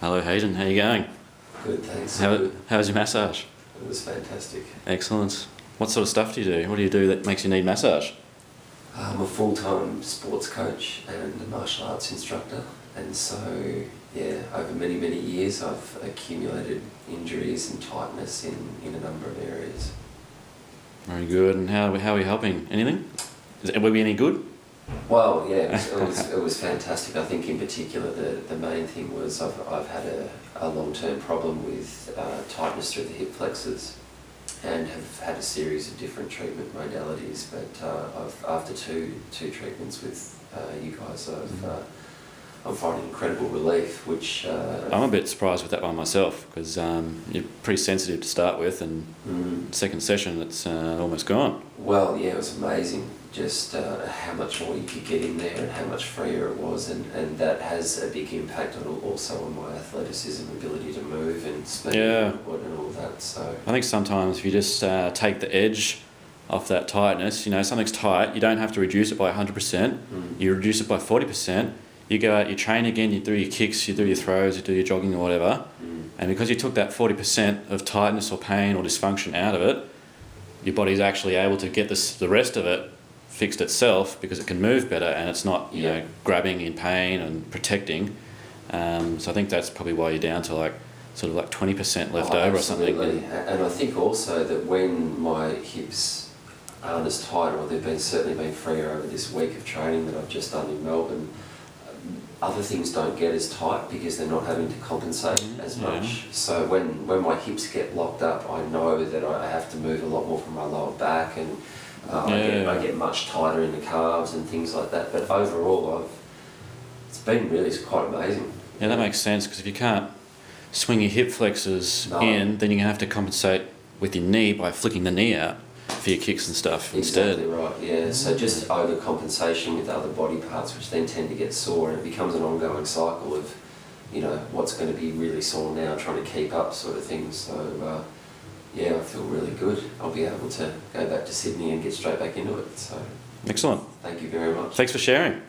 Hello Haydn, how you going? Good, thanks. How was your massage? It was fantastic. Excellent. What sort of stuff do you do? What do you do that makes you need massage? I'm a full-time sports coach and a martial arts instructor, and so yeah, over many years I've accumulated injuries and tightness in a number of areas. Very good. And how are we helping? Anything? Were we any good? Well, yeah, it was fantastic. I think in particular the main thing was I've had a long-term problem with tightness through the hip flexors, and have had a series of different treatment modalities. But after two treatments with you guys, I'm finding incredible relief. Which I'm a bit surprised with that one myself, because you're pretty sensitive to start with, and second session it's almost gone. Well, yeah, it was amazing. Just how much more you could get in there and how much freer it was, and that has a big impact also on my athleticism, ability to move and speed, and all that. So I think sometimes if you just take the edge off that tightness, you know, something's tight, you don't have to reduce it by 100%, you reduce it by 40%, you go out, you train again, you do your kicks, you do your throws, you do your jogging or whatever, and because you took that 40% of tightness or pain or dysfunction out of it, your body's actually able to get the rest of it fixed itself, because it can move better and it's not, you know, grabbing in pain and protecting. So I think that's probably why you're down to sort of 20% left over or something. And I think also that when my hips aren't as tight, or they've certainly been freer over this week of training that I've just done in Melbourne, other things don't get as tight because they're not having to compensate as much. So when my hips get locked up, I know that I have to move a lot more from my lower back, and I get much tighter in the calves and things like that. But overall, it's been really quite amazing. Yeah, that makes sense, because if you can't swing your hip flexors in, then you're going to have to compensate with your knee by flicking the knee out for your kicks and stuff instead. Exactly right, yeah. So just overcompensation with other body parts, which then tend to get sore, and it becomes an ongoing cycle of, you know, what's going to be really sore now, trying to keep up sort of thing. So yeah, I feel really good. I'll be able to go back to Sydney and get straight back into it. So excellent. Thank you very much. Thanks for sharing.